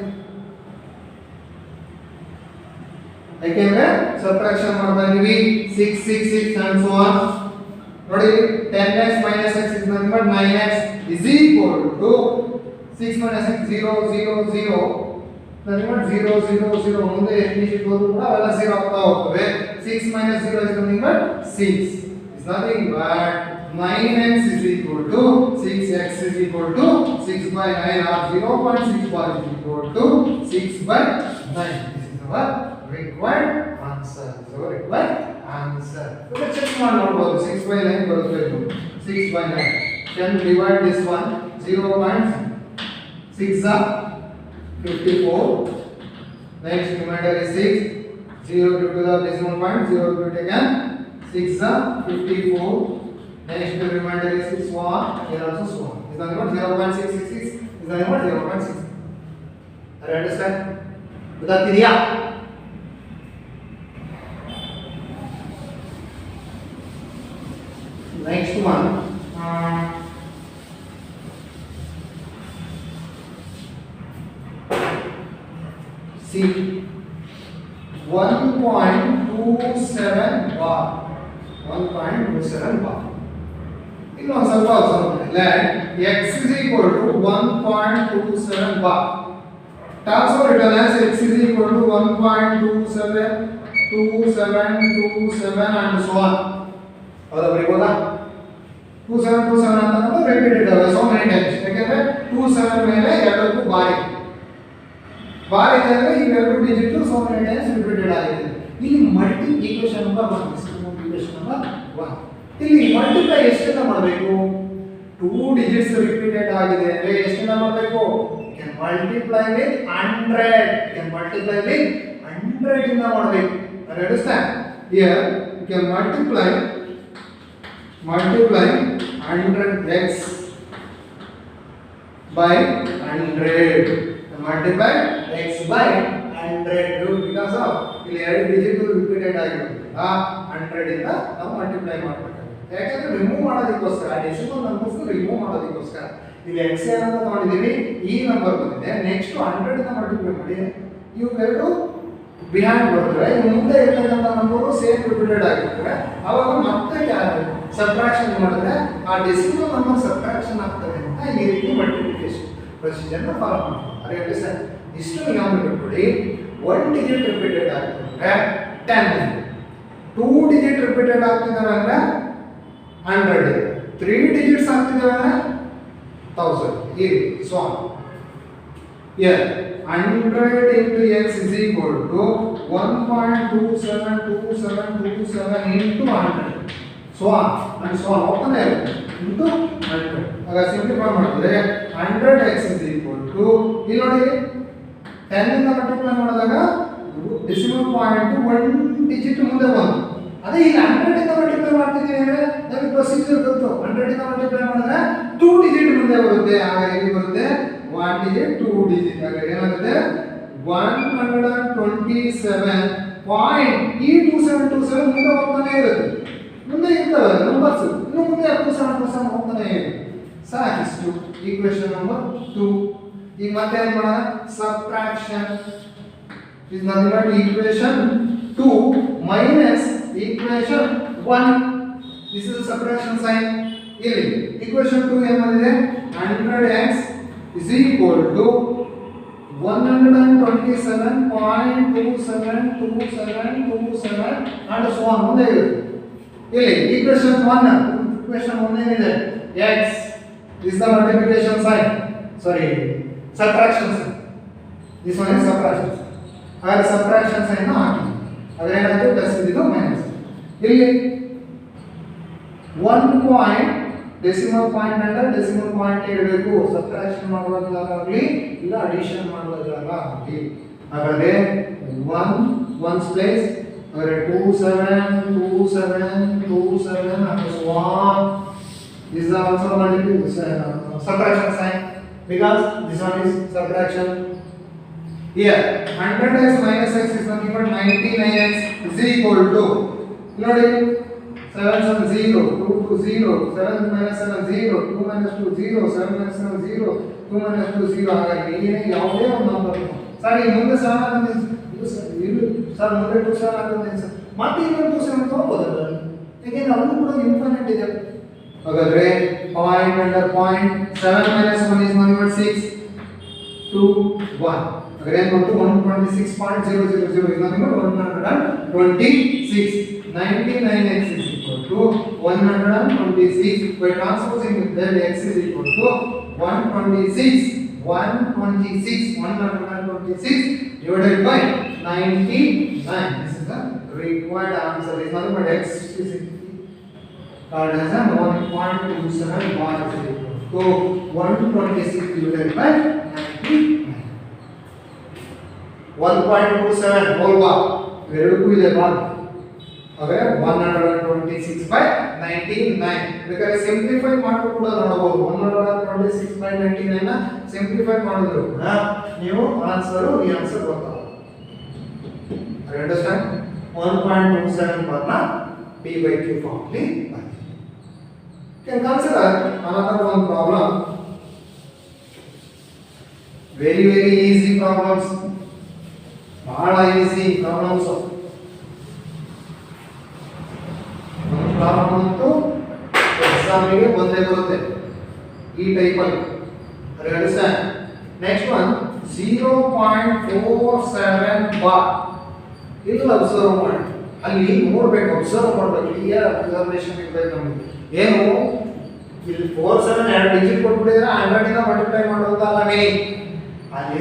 ಯಾಕೆಂದ್ರೆ subtraction ಮಾಡ್ತಾ ಇದೀವಿ 666 and so on ನೋಡಿ 10x minus x is nothing but 9x is equal to 6 minus x 0 0 0 nothing but 0 0 0 ಮುಂದೆ ಎಷ್ಟು digit ಹೋದ್ರು ಕೂಡ ಅವೆಲ್ಲ 0 ಆಗ್ತಾ ಹೋಗ್ತವೆ 6 minus 0 is nothing but 6 nothing but 9x is equal to 6x is equal to 6 by 9 or 0.6 bar is equal to 6 by 9 this is our required answer. This is our required answer. Let's check one more. 6 by 9 ಬರುತ್ತೆ ಇದು. 6 by 9. Can divide this one 0.6 are 54. Next remainder is 6. 0 to the decimal point. 0 to it again. 6 are 54. Next remainder is 6 1. Here also so on. Is nothing but 0.666. Is nothing but 0.6. Are you understand? बतातिया next one see 1.27 bar 1.27 bar ಇನ್ನೊಂದು ಸ್ವಲ್ಪ let x is equal to 1.27 bar also written as x is equal to 1.27 and so on. ಹೌದಾ ಬರೀಬೋದಾ 2727 ಅಂತ ಅಂದ್ರೆ repeated ಆಗಿದೆ so many times ಯಾಕಂದ್ರೆ 27 ಮೇಲೆ ಎರಡಕ್ಕೂ ಬಾರಿ ಅಂದ್ರೆ ಈ ಎರಡು digit so many times repeated ಆಗಿದೆ ಇಲ್ಲಿ multi equation number 1 equation number 1 ಇಲ್ಲಿ ಮಲ್ಟಿಪ್ಲೈ ಎಷ್ಟನ್ನ ಮಾಡಬೇಕು 2 ಡಿಜಿಟ್ಸ್ ರಿಪೀಟೆಡ್ ಆಗಿದೆ ಅಂದ್ರೆ ಎಷ್ಟನ್ನ ಮಾಡಬೇಕು can multiply with 100 you can multiply with 100 ಇಂದ ಮಾಡಬೇಕು understand here you can multiply 100x by 100 multiply x by 100 because of ಇಲ್ಲಿ ಎರಡು ಡಿಜಿಟ್ ರಿಪೀಟೆಡ್ ಆಗಿರೋದ್ರಿಂದ 100 ಇಂದ ನಾವು ಮಲ್ಟಿಪ್ಲೈ ಮಾಡಬೇಕು ಯಾಕಂದ್ರೆ ರಿಮೂವ್ ಮಾಡೋದಕ್ಕೋಸ್ಕರ ಡೆಸಿಮಲ್ ನಂಬರ್ಸ್ ರಿಮೂವ್ ಮಾಡೋದಕ್ಕೋಸ್ಕರ ಇಲ್ಲಿ x ಅಂತ ತಗೊಂಡಿದ್ದೀವಿ ಈ ನಂಬರ್ ಬಂದಿದೆ ನೆಕ್ಸ್ಟ್ 100 ಇಂದ ಮಲ್ಟಿಪ್ಲೈ ಮಾಡಿ ಇವೆರಡು ಬಿಹೈಂಡ್ ಬರ್ತವೆ ಇನ್ನು ಮುಂದೆ ಇರತಕ್ಕಂತ ನಂಬರು ಸೇಮ್ ರಿಪೀಟೆಡ್ ಆಗಿರ್ತವೆ ಅವಾಗ ಮತ್ತೆ ಸಬ್ಟ್ರಾಕ್ಷನ್ ಮಾಡಿದ್ರೆ ಆ ಡೆಸಿಮಲ್ ನಂಬರ್ ಸಬ್ಟ್ರಾಕ್ಷನ್ ಆಗ್ತದೆ ಅಂತ ಈ ರೀತಿ ಮಲ್ಟಿಪ್ಲಿಕೇಶನ್ ಪ್ರೊಸೀಜರ್ ನ ಫಾಲೋ ಮಾಡ್ತೀವಿ ಅದೇ ಸರ್ ಇಷ್ಟು ನಿಯಮ ಬಿಟ್ಬಿಡಿ 1 ಡಿಜಿಟ್ ರಿಪೀಟೆಡ್ ಆಗ್ತದೆ 10 2 ಡಿಜಿಟ್ ರಿಪೀಟೆಡ್ ಆಗ್ತಿದಾವೆ ಅಂದ್ರೆ 100 3 ಡಿಜಿಟ್ಸ್ ಆಗ್ತಿದಾವೆ ಅಂದ್ರೆ 1000 here so on here 100 into x is equal to 1.272727 into 100 so on and so on ಹೋಗ್ತಾನೆ into 100 ಆಗ ಸಿಂಪ್ಲಿಫೈ ಮಾಡಿದ್ರೆ 100x is equal to ಇಲ್ಲಿ ನೋಡಿ 10 ಇಂದ ಮಲ್ಟಿಪ್ಲೈ ಮಾಡಿದಾಗ ಡೆಸಿಮಲ್ ಪಾಯಿಂಟ್ 1 ಡಿಜಿಟ್ ಮುಂದೆ ಬಂತು ಅದೇ ಇಲ್ಲಿ 100 ಇಂದ ಮಲ್ಟಿಪ್ಲೈ ಮಾಡ್ತಿದ್ದೀವಿ ಅಂದ್ರೆ ನಮಗೆ ಪ್ರೊಸೀಜರ್ ಗೊತ್ತು 100 ಇಂದ ಮಲ್ಟಿಪ್ಲೈ ಮಾಡಿದ್ರೆ 2 ಡಿಜಿಟ್ ಮುಂದೆ ಬರುತ್ತೆ ಆಗ ಇಲ್ಲಿ ಬರುತ್ತೆ 1 ಡಿಜಿಟ್ 2 ಡಿಜಿಟ್ ಆಗ ಏನಾಗುತ್ತೆ 127 ಪಾಯಿಂಟ್ ಈ 2727 ಮುಂದೆ ಹೋಗ್ತಾನೆ ಇರುತ್ತೆ ಮುಂದೆ ಇರ್ತವೆ ನಂಬರ್ಸ್ ಇನ್ನು ಮುಂದೆ 2727 ಹೋಗ್ತಾನೆ ಇರುತ್ತೆ ಸಾಕಿಷ್ಟು ಈಕ್ವೇಷನ್ ನಂಬರ್ 2 ಈಗ ಮತ್ತೆ ಏನು ಮಾಡೋಣ subtraction is nothing but equation 2 minus equation 1 this is a subtraction sign ಇಲ್ಲಿ equation 2 ಏನು ಬಂದಿದೆ 100x is equal to 127.272727 and so on ಮುಂದೆ ಇರುತ್ತೆ ಇಲ್ಲಿ equation 1 ಏನಿದೆ x is the multiplication sign sorry subtraction sign this one is subtraction sign ಆಗ subtraction sign ಹಾಕಿ ಅದರ ಏನಾಯ್ತು ಪ್ಲಸ್ ಇದು ಮೈನಸ್ ಇಲ್ಲಿ 1 ಪಾಯಿಂಟ್ ಡೆಸಿಮಲ್ ಪಾಯಿಂಟ್ ಅಂದ್ರೆ ಡೆಸಿಮಲ್ ಪಾಯಿಂಟ್ ಇರಬೇಕು ಸಬ್ಟ್ರಾಕ್ಷನ್ ಮಾಡುವಾಗಲಾಗಲಿ ಇಲ್ಲ ಅಡಿಷನ್ ಮಾಡುವಾಗಲಾಗಲಿ ಹಾಗಾದ್ರೆ 1 1's place ಹಾಗಾದ್ರೆ 27 and so on this is also multiplication subtraction sign because this one is subtraction. Here 100x minus x is nothing but 99x is equal to ನೋಡಿ 7 7 0 2 2 0 7 minus 7 0 2 minus 2 0 7 minus 7 0 2 minus 2 0 ಹಾಗಾಗಿ ಇಲ್ಲಿ ಯಾವುದೇ ಒಂದು number sir ಈ ಮುಂದೆ 7 ಆಗುತ್ತೆ ಇದು sir ಮುಂದೆ 2 7 ಆಗುತ್ತೆ ಸರ್ ಮತ್ತೆ ಇನ್ನೊಂದು 2 7 ತಗೋಬಹುದು ಯಾಕೆಂದ್ರೆ ಅದು ಕೂಡ ಇನ್ಫಿನಿಟ್ ಇದೆ ಹಾಗಾದ್ರೆ point under point 7 minus 1 is nothing but 6 2 1 again go to 126.000 is nothing but 126 99x is equal to 126 by transposing with that x is equal to 126 divided by 99 this is the required answer is nothing but x is called as a 1.27 bar is equal to 126 divided by 99. 1.27 whole bar ಎರಡಕ್ಕೂ ಇದೆ bar ಹಾಗೆ 126 by 99 ಬೇಕಾದ್ರೆ simplify ಮಾಡೋದು ಕೂಡ ನೋಡಬಹುದು 126 by 99 ನ simplify ಮಾಡಿದ್ರು ಕೂಡ ನೀವು ಈ ಆನ್ಸರ್ ಬರ್ತಾವೆ I understand 1.27 bar na p by q form li can consider another one problem very easy problems bada easy problems problem ಅಂತೂ exam ಗೆ ಬಂದೇ ಬರುತ್ತೆ ಈ ಟೈಪ್ ಅಲ್ಲಿ I understand next one 0.47 bar ಇಲ್ಲಿ ಅಬ್ಸರ್ವ್ ಮಾಡಿ ಅಲ್ಲಿ ನೋಡಬೇಕು ಅಬ್ಸರ್ವ್ ಮಾಡಬೇಕು ಕ್ಲಿಯರ್ ಅಬ್ಸರ್ವೇಷನ್ ಇರಬೇಕು ನಮಗೆ ಏನು ಇಲ್ಲಿ 47 ಎರಡು ಡಿಜಿಟ್ ಕೊಟ್ಬಿಟ್ಟಿದ್ರೆ 100 ಇಂದ ಮಲ್ಟಿಪ್ಲೈ ಮಾಡೋದು ಅಲ್ಲ ಮೀನಿಂಗ್ ಅಲ್ಲಿ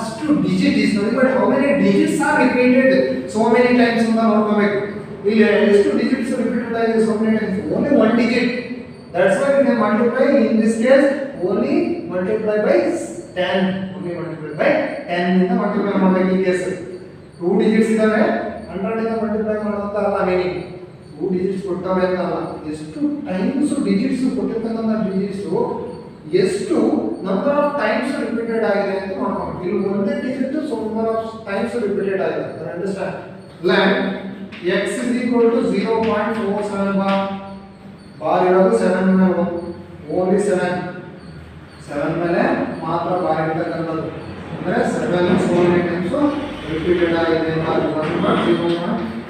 ಎಷ್ಟು ಡಿಜಿಟ್ ಇಸ್ ನೋಡಿ but how many digits are repeated so many times ಅಂತ ನೋಡ್ಕೋಬೇಕು ಇಲ್ಲಿ ಎಷ್ಟು ಡಿಜಿಟ್ಸ್ ರಿಪೀಟೆಡ್ ಆಗಿದೆ so many times only one digit that's why we can multiply in this case only multiply by 10 only multiply by 10 ಇಂದ multiply ಮಾಡಬೇಕು ಈ case 2 digits ಇದಾವೆ 100 ಇಂದ ಮಲ್ಟಿಪ್ಲೈ ಮಾಡುವಂತ ಅಲ್ಲ ಮೀನಿಂಗ್ 2 digits ಕೊಟ್ಟವೆ ಅಂತ ಅಲ್ಲ ಎಷ್ಟು ಟೈಮ್ಸ್ ಡಿಜಿಟ್ಸ್ ಕೊಟ್ಟಿರ್ತಕ್ಕಂಥ ಡಿಜಿಟ್ಸ್ ಎಷ್ಟು ನಂಬರ್ ಆಫ್ ಟೈಮ್ಸ್ ರಿಪೀಟೆಡ್ ಆಗಿದೆ ಅಂತ ನೋಡ್ಕೊಂಡು ಇಲ್ಲಿ ಒಂದೇ digit so number of times repeated ಆಗಿದೆ I understand let x is equal to 0.47 bar bar ಇರೋದು 7 ಮೇಲೆ ಓನ್ಲಿ 7 ಮೇಲೆ ಮಾತ್ರ ಬಾರ್ ಇರತಕ್ಕಂಥದ್ದು ಅಂದ್ರೆ 7 so many times repeated ಆಗಿದೆ ಅಂತ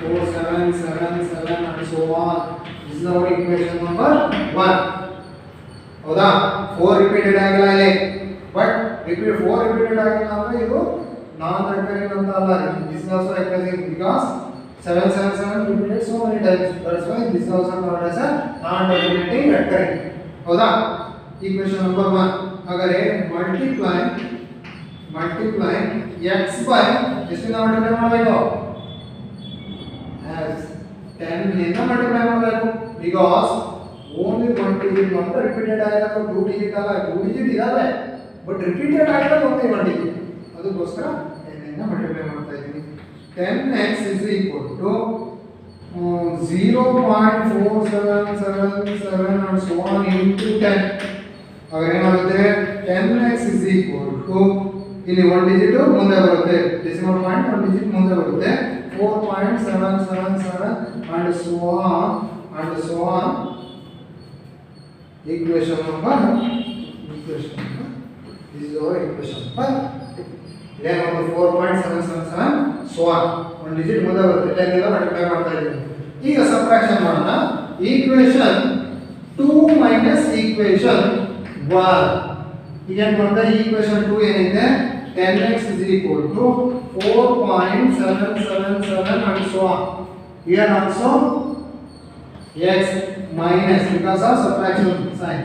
0.4777 and so on. This is our equation number 1. ಹೌದಾ 4 ರಿಪೀಟೆಡ್ ಆಗಿಲ್ಲ ಇಲ್ಲಿ ಬಟ್ 4 ರಿಪೀಟೆಡ್ ಆಗಿಲ್ಲ ಅಂದ್ರೆ ಇದು ನಾನ್ ರಿಕರಿಂಗ್ ಅಂತ ಅಲ್ಲ this is also recurring because 777 repeated so many times that's why this is also called as a non terminating recurring ಹೌದಾ equation number 1 ಹಾಗಾದ್ರೆ multiply x by ಎಷ್ಟನ್ನ ಮಲ್ಟಿಪ್ಲೈ ಮಾಡಬೇಕು as 10 ನಿಂದ ಮಲ್ಟಿಪ್ಲೈ ಮಾಡಬೇಕು because only one digit ಮಾತ್ರ repeated ಆಗಿಲ್ಲ 2 digit ಅಲ್ಲ 2 digit ಇದಾವೆ but repeated ಆಗಿಲ್ಲ ಒಂದೇ one digit ಅದಕ್ಕೋಸ್ಕರ 10 ನಿಂದ ಮಲ್ಟಿಪ್ಲೈ ಮಾಡ್ತಾ ಇದ್ದೀನಿ 10x is equal to 0.4777 and so on into 10 ಹಾಗಾದ್ರೆ ಏನಾಗುತ್ತೆ 10x is equal to ಇಲ್ಲಿ 1 ಡಿಜಿಟ್ ಮುಂದೆ ಬರುತ್ತೆ ಡೆಸಿಮಲ್ ಪಾಯಿಂಟ್ 1 ಡಿಜಿಟ್ ಮುಂದೆ ಬರುತ್ತೆ 4.777 and so on equation number this is our equation number then on 4.777 so on 1 digit ಮುಂದೆ ಬರುತ್ತೆ 10 ಇಂದ ಮಲ್ಟಿಪ್ಲೈ ಮಾಡ್ತಾ ಇದ್ದೀವಿ ಈಗ ಸಬ್ಟ್ರಾಕ್ಷನ್ ಮಾಡೋಣ ಈಕ್ವೇಷನ್ 2 ಮೈನಸ್ ಈಕ್ವೇಷನ್ 1 ಈಗ ಏನು ಬರುತ್ತೆ ಈಕ್ವೇಷನ್ 2 ಏನಿದೆ 10x is equal to 4.777 and so on. Here also x minus because of subtraction sign.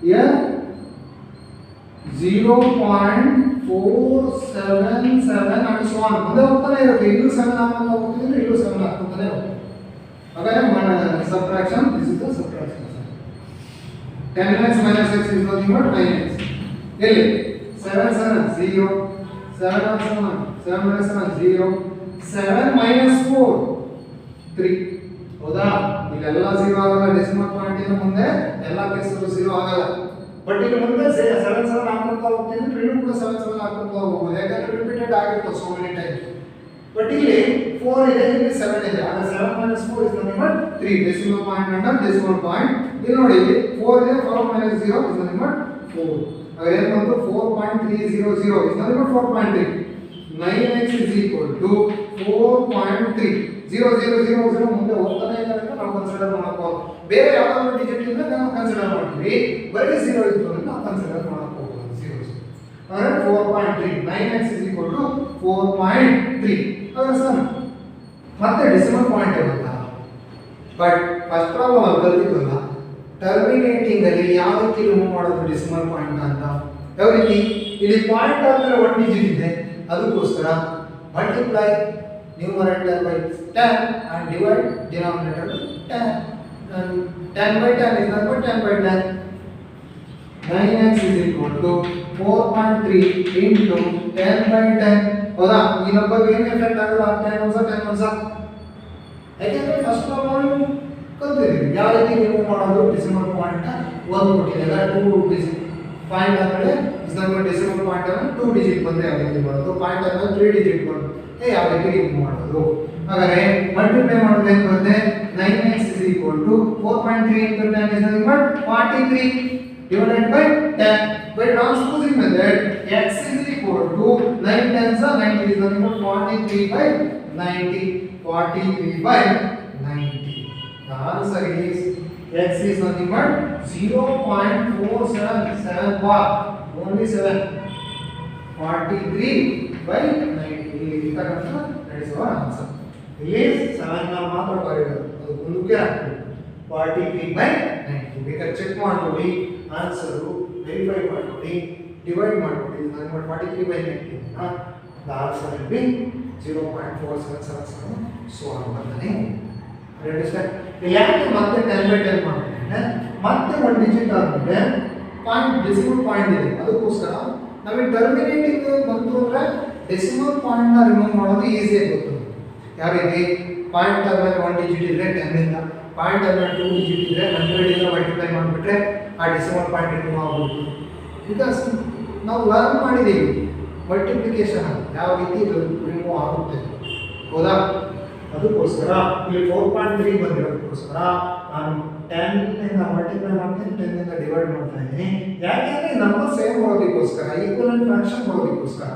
Here 0.477 and so on. ಮುಂದೆ ಹೋಗ್ತಾನೆ ಇರುತ್ತೆ ಇಲ್ಲೂ 7 ಹಾಕೊಂಡು ಹೋಗ್ತಿದ್ರೆ ಇಲ್ಲೂ 7 ಹಾಕ್ತಾನೆ ಹೋಗ್ತಾರೆ ಹಾಗಾದ್ರೆ subtraction this is the subtraction sign. 10x minus x is nothing but 9x. ಎಲ್ಲಿ 7 7 0 7 7 7 minus 7 0 7 minus 4 3 ಹೌದಾ ಇಲ್ಲೆಲ್ಲ 0 ಆಗಲ್ಲ ಡೆಸಿಮಲ್ ಪಾಯಿಂಟ್ ಇಂದ ಮುಂದೆ ಎಲ್ಲ ಕೇಸಲ್ಲೂ 0 ಆಗಲ್ಲ ಬಟ್ ಇಲ್ಲಿ ಮುಂದೆ 7 7 ಹಾಕ್ಕೊಂತ ಹೋಗ್ತೀನಿ ಇಲ್ಲೂ ಕೂಡ 7 7 ಹಾಕ್ಕೊಂತ ಹೋಗ್ಬೋದು ಯಾಕಂದ್ರೆ ರಿಪೀಟೆಡ್ ಆಗಿರುತ್ತೆ ಸೋ ಮೆನಿ ಟೈಮ್ಸ್ ಬಟ್ ಇಲ್ಲಿ 4 ಇದೆ ಇಲ್ಲಿ 7 ಇದೆ ಆಗ 7 minus 4 is nothing but 3 decimal point under decimal point ಇಲ್ಲಿ ನೋಡಿ ಇಲ್ಲಿ 4 ಇದೆ 4 minus 0 is nothing but 4 ಅगर ಏನು ಬಂತು 4.300 is nothing but 4.3 9x is equal to 4.3 0 0 0 0 ಮುಂದೆ ಹೋಗ್ತಾನೆ ಇದ್ದಾರೆ ಅಂತ ನಾವು ಕನ್ಸಿಡರ್ ಮಾಡಬಹುದು ಬೇರೆ ಯಾವ್ದಾದ್ರು ಡಿಜಿಟ್ ಇದ್ರೆ ನಾವು ಕನ್ಸಿಡರ್ ಮಾಡ್ತೀವಿ ಬರೀ 0 ಇತ್ತು ಅಂದ್ರೆ ನಾವು ಕನ್ಸಿಡರ್ ಮಾಡಬಹುದು 0 ಅಂದ್ರೆ 4.3 9x is equal to 4.3 ಅದೇ ಸರ್ ಮತ್ತೆ ಡೆಸಿಮಲ್ ಪಾಯಿಂಟ್ ಇರುತ್ತಾ ಬಟ್ ಫಸ್ಟ್ ಪ್ರಾಬ್ಲಮ್ ಅಲ್ಲಿ ಕಲಿತಿದ್ವಲ್ಲ ಟರ್ಮಿನೇಟಿಂಗ್ ಅಲ್ಲಿ ಯಾವ ರೀತಿ ರಿಮೂವ್ ಮಾಡೋದು ಡೆಸಿಮಲ್ ಪಾಯಿಂಟ್ ಅಂತ ಯಾವ ರೀತಿ ಇಲ್ಲಿ ಪಾಯಿಂಟ್ ಆದ್ಮೇಲೆ 1 ಡಿಜಿಟ್ ಇದೆ ಅದಕ್ಕೋಸ್ಕರ multiply numerator by 10 and divide denominator by 10. And 10 by 10 is nothing but 10 by 10. 9x is equal to 4.3 into 10 by 10. ಹೌದಾ ಈ ನಂಬರ್ ಏನು ಎಫೆಕ್ಟ್ ಆಗಲ್ಲ 10 1 10 1 ಯಾಕೆಂದ್ರೆ ಫಸ್ಟ್ ನಾವು ಕಲ್ತಿದ್ದೀವಿ ಯಾವ ರೀತಿ ರಿಮೂವ್ ಮಾಡೋದು ಡೆಸಿಮಲ್ ಪಾಯಿಂಟ್ ಒಂದು ಕೊಟ್ಟಿದೆ 2 ಡಿಜಿಟ್ ಪಾಯಿಂಟ್ ಅಂದ್ರೆ ಇಸ್ನ ಡೆಸಿಮಲ್ ಪಾಯಿಂಟ್ ಅನ್ನು 2 ಡಿಜಿಟ್ ಬಂದ್ರೆ ಯಾವ ರೀತಿ ಮಾಡೋದು ಪಾಯಿಂಟ್ ಅನ್ನು 3 ಡಿಜಿಟ್ ಬಂದ್ರೆ ಯಾವ ರೀತಿ ರಿಮೂವ್ ಮಾಡೋದು ಹಾಗಾದ್ರೆ ಮಲ್ಟಿಪ್ಲೈ ಮಾಡೋದು ಏನು ಬರುತ್ತೆ 9x is equal to 4.3 into 10 is nothing but 43 divided by 10. By transposing method, x is equal to 9 tens are 90 is nothing but 43 by 90. 43 by 90. The answer is x is nothing but 0.477 bar. Only 7. 43 by 90. That is our answer. Please 7 na ಮಾತ್ರ ಬರೆಯೋದು ಅದು ಮುಂದಕ್ಕೆ ಹಾಕಬೇಕು 43 by 90 ಬೇಕಾದ್ರೆ check ಮಾಡ್ಕೊಳ್ಳಿ answer verify ಮಾಡ್ಕೊಳ್ಳಿ divide ಮಾಡ್ಕೊಳ್ಳಿ ನಾನು 43 by 90 the answer will be 0.4777 so ಬರ್ತದೆ ಅಂಡರ್ಸ್ಟ್ಯಾಂಡ್ ಯಾಕೆ ಮತ್ತೆ 10 by 10 ಮಾಡ್ತಿದ್ರೆ ಮತ್ತೆ ಒಂದು ಡಿಜಿಟ್ ಆದ್ಮೇಲೆ ಪಾಯಿಂಟ್ ಡೆಸಿಮಲ್ ಪಾಯಿಂಟ್ ಇದೆ ಅದಕ್ಕೋಸ್ಕರ ನಮಗೆ ಟರ್ಮಿನೇಟಿಂಗ್ ಬಂತು ಅಂದ್ರೆ ಡೆಸಿಮಲ್ ಪಾಯಿಂಟ್ ನ ರಿಮೂವ್ ಮಾಡೋದು ಈಸಿ ಆಗಿ ಗೊತ್ತು ಯಾವ ರೀತಿ ಪಾಯಿಂಟ್ ಆದ್ಮೇಲೆ 1 ಡಿಜಿಟ್ ಇದ್ರೆ 10 ಇಂದ ಪಾಯಿಂಟ್ ಆದ್ಮೇಲೆ 2 ಡಿಜಿಟ್ ಇದ್ರೆ 100 ಇಂದ ಮಲ್ಟಿಪ್ಲೈ ಮಾಡಿಬಿಟ್ರೆ ಆ ಡೆಸಿಮಲ್ ಪಾಯಿಂಟ್ ರಿಮೂವ್ ಆಗುತ್ತೆ ಬಿಕಾಸ್ ನಾವು ಲರ್ನ್ ಮಾಡಿದ್ದೀವಿ ಮಲ್ಟಿಪ್ಲಿಕೇಶನ್ ಯಾವ ರೀತಿ ರಿಮೂವ್ ಆಗುತ್ತೆ ಹೌದಾ ಅದಕ್ಕೋಸ್ಕರ ಇಲ್ಲಿ 4.3 ಬಂದಿರೋದಕ್ಕೋಸ್ಕರ ನಾನು 10 ಇಂದ ಮಲ್ಟಿಪ್ಲೈ ಮಾಡ್ತೀನಿ 10 ಇಂದ ಡಿವೈಡ್ ಮಾಡ್ತಾ ಇದ್ದೀನಿ ಯಾಕೆಂದ್ರೆ ನಂಬರ್ ಸೇಮ್ ಬರೋದಕ್ಕೋಸ್ಕರ ಈಕ್ವಲೆಂಟ್ ಫ್ರಾಕ್ಷನ್ ಬರೋದಕ್ಕೋಸ್ಕರ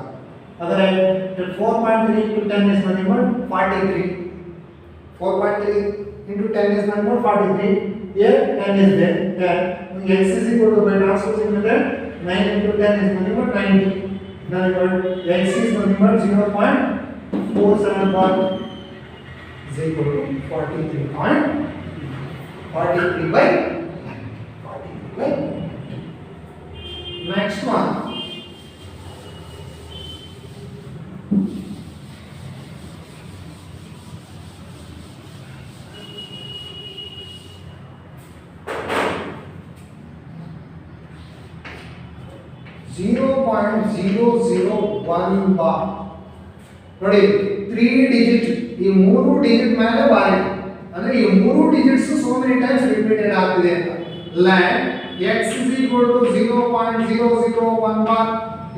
ಆದರೆ 4.3 into 10 is nothing but 43. 4.3 into 10 is nothing but 43. Here 10 is there. X is equal to by transposing method 9 into 10 is nothing but 90. Now x is nothing but 0.471 is equal to 43 by 43 by. Next one. .001 bar ನೋಡಿ 3 digit ಈ 3 digit ಮೇಲೆ ಬಾರಿ ಅಂದ್ರೆ ಈ 3 digits so many times repeated ಆಗ್ತಿದೆ ಅಂತ land x is equal to 0.001 bar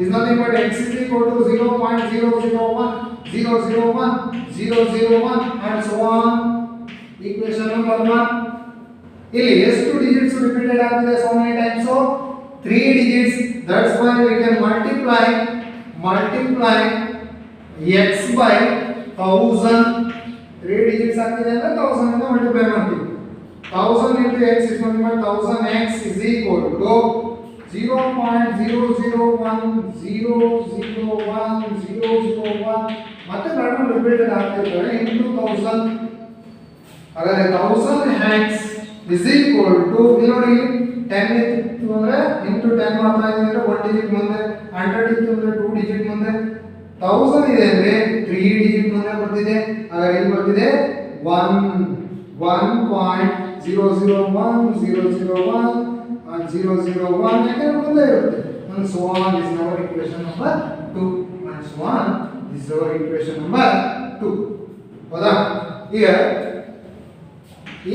is nothing but x is equal to 0.001 001 001 and so on equation number 1 ಇಲ್ಲಿ ಎಷ್ಟು ಡಿಜಿಟ್ಸ್ ರಿಪೀಟೆಡ್ ಆಗ್ತಿದೆ so many times so 3 digits that's why we can multiply x by 1000 3 digits ಆಗ್ತಿದೆ ಅಂದ್ರೆ 1000 ಇಂದ multiply ಮಾಡ್ತೀವಿ 1000 into x is nothing but 1000x is equal to 0.001 ಮತ್ತೆ problem repeated ಆಗ್ತಿರ್ತವೆ into 1000 ಹಾಗಾದ್ರೆ 1000x is equal to ನೋಡಿ 10 ಇತ್ತು ಅಂದ್ರೆ into 10 ಮಾಡ್ತಾ ಇದೀವಿ ಅಂದ್ರೆ 1 ಡಿಜಿಟ್ ಮುಂದೆ 100 ಇತ್ತು ಅಂದ್ರೆ 2 ಡಿಜಿಟ್ ಮುಂದೆ 1000 ಇದೆ ಅಂದ್ರೆ 3 ಡಿಜಿಟ್ ಮುಂದೆ ಬರ್ತಿದೆ ಹಾಗಾದ್ರೆ ಇಲ್ಲಿ ಬರ್ತಿದೆ 1.001 and 001 ಯಾಕೆ ಮುಂದೆ ಇರುತ್ತೆ and so on is our equation number 2 and so on is our equation number 2 ಹೌದಾ here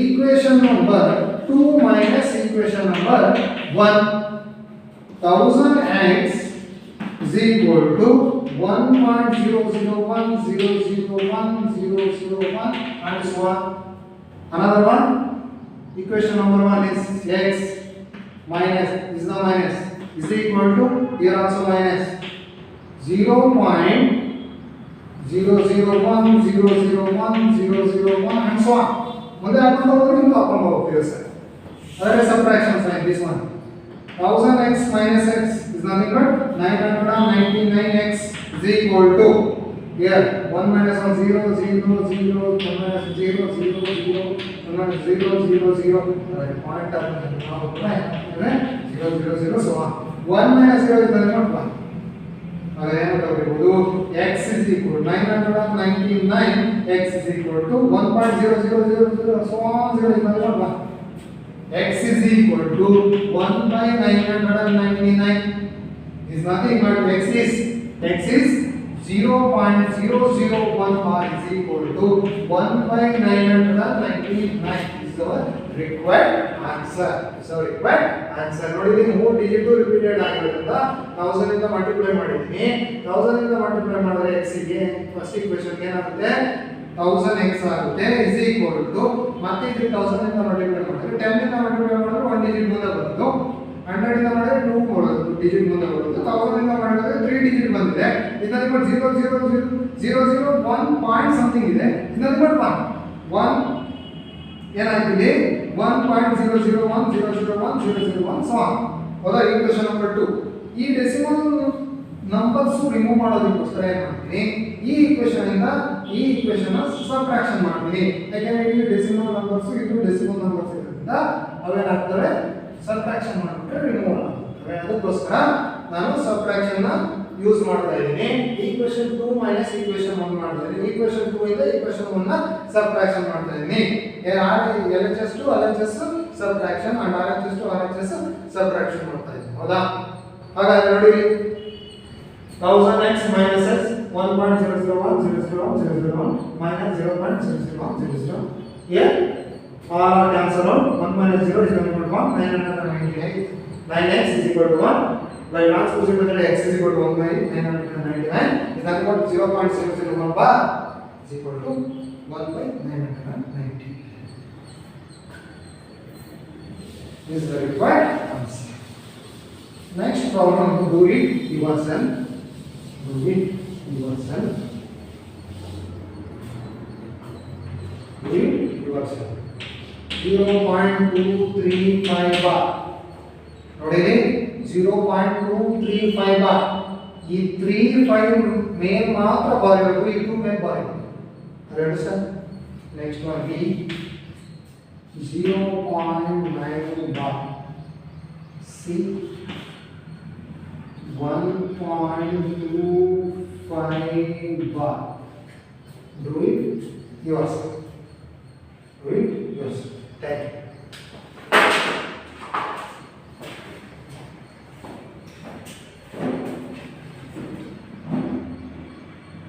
equation number 2 minus equation number 1 1000x is equal to 1.001 and so on. Another one equation number 1 is x minus is the minus is equal to here also minus 0.001 and so on. ಮುಂದೆ ಹಾಕೊಂಡು ಹೋದ್ರೆ ನಿಮ್ಗೆ ಹಾಕೊಂಡು ಹೋಗ್ತೀವಿ sir ಅದರ subtraction sign this one 1000x minus x is nothing but 999x is equal to here 1 minus 1 0 0 0 1 minus 0 0 0 1 minus 0 0 0 point up 0 0 0 so on 1 minus 0 is nothing but 1 ಹಾಗಾದ್ರೆ ಏನು ತಗೋಬಹುದು x is equal 999 x is equal to 1.0000 so on 0 is not 1 x is equal to 1 by 999 is nothing but x is 0.001 bar is equal to 1 by 999 is our required answer. So required answer ನೋಡಿ ಮೂರು digit repeated ಆಗಿರೋದ್ರಿಂದ 1000 ಇಂದ multiply ಮಾಡಿದೀನಿ 1000 ಇಂದ multiply ಮಾಡಿದ್ರೆ x ಗೆ first equation ಏನಾಗುತ್ತೆ 1000x ಆಗುತ್ತೆ is equal to ಮತ್ತೆ ಇದು 1000 ಇಂದ ಮಲ್ಟಿಪ್ಲೈ ಮಾಡಿದ್ರೆ 10 ಇಂದ ಮಲ್ಟಿಪ್ಲೈ ಮಾಡಿದ್ರೆ 1 ಡಿಜಿಟ್ ಮುಂದೆ ಬರುತ್ತೆ 100 ಇಂದ ಮಾಡಿದ್ರೆ 2 ಬರುತ್ತೆ ಡಿಜಿಟ್ ಮುಂದೆ ಬರುತ್ತೆ 1000 ಇಂದ ಮಾಡಿದ್ರೆ 3 ಡಿಜಿಟ್ ಬಂದಿದೆ ಇದನ್ನ ಬಟ್ 00001 ಪಾಯಿಂಟ್ ಸಮಥಿಂಗ್ ಇದೆ ಇದನ್ನ ಬಟ್ 1 ಏನಾಗ್ತಿದೆ 1.001001 ಸೊ ಹೌದಾ ಈಕ್ವೇಷನ್ ನಂಬರ್ 2 ಈ ಡೆಸಿಮಲ್ ನಂಬರ್ಸ್ ರಿಮೂವ್ ಮಾಡೋದಕ್ಕೋಸ್ಕರ ಏನು ಮಾಡ್ತೀನಿ ಈ ಈಕ್ವೇಷನ್ ಇಂದ ಈ ಈಕ್ವೇಷನ್ ಸಬ್ಟ್ರಾಕ್ಷನ್ ಮಾಡ್ತೀನಿ ಯಾಕಂದ್ರೆ ಇಲ್ಲಿ ಡೆಸಿಮಲ್ ನಂಬರ್ಸ್ ಇದು ಡೆಸಿಮಲ್ ನಂಬರ್ಸ್ ಇರೋದ್ರಿಂದ ಅವೇನಾಗ್ತವೆ ಸಬ್ಟ್ರಾಕ್ಷನ್ ಮಾಡಿಬಿಟ್ರೆ ರಿಮೂವ್ ಆಗ್ತವೆ ಅದಕ್ಕೋಸ್ಕರ ನಾನು ಸಬ್ಟ್ರಾಕ್ಷನ್ ನ ಯೂಸ್ ಮಾಡ್ತಾ ಇದ್ದೀನಿ ಈಕ್ವೇಷನ್ 2 ಮೈನಸ್ ಈಕ್ವೇಷನ್ 1 ಮಾಡ್ತಾ ಇದ್ದೀನಿ ಈಕ್ವೇಷನ್ 2 ಇಂದ ಈಕ್ವೇಷನ್ 1 ನ ಸಬ್ಟ್ರಾಕ್ಷನ್ ಮಾಡ್ತಾ ಇದ್ದೀನಿ LHS to LHS subtraction and RHS to RHS subtraction ಮಾಡ್ತಾ ಇದ್ದೀನಿ ಹೌದಾ ಹಾಗಾದ್ರೆ ನೋಡಿ 1000x minus x 1.001001 minus 0.00100 here all are cancelled out 1 minus 0 is equal to 1 999 9x is equal to 1 by transposing method x is equal to 1 by 999 is nothing but 0.001 bar is equal to 1 by 990 is the required answer. Next problem, do it yourself. Do it yourself. Do it yourself. 0.235 bar. ನೋಡಿರಿ 0.235 bar ಈ 35 ಮೇಲ್ ಮಾತ್ರ bar ಇರಬೇಕು ಈ 2 ಮೇಲ್ bar ಇರಬೇಕು understand next one B 0.9 bar C 1.25 bar do it yourself. Thank you.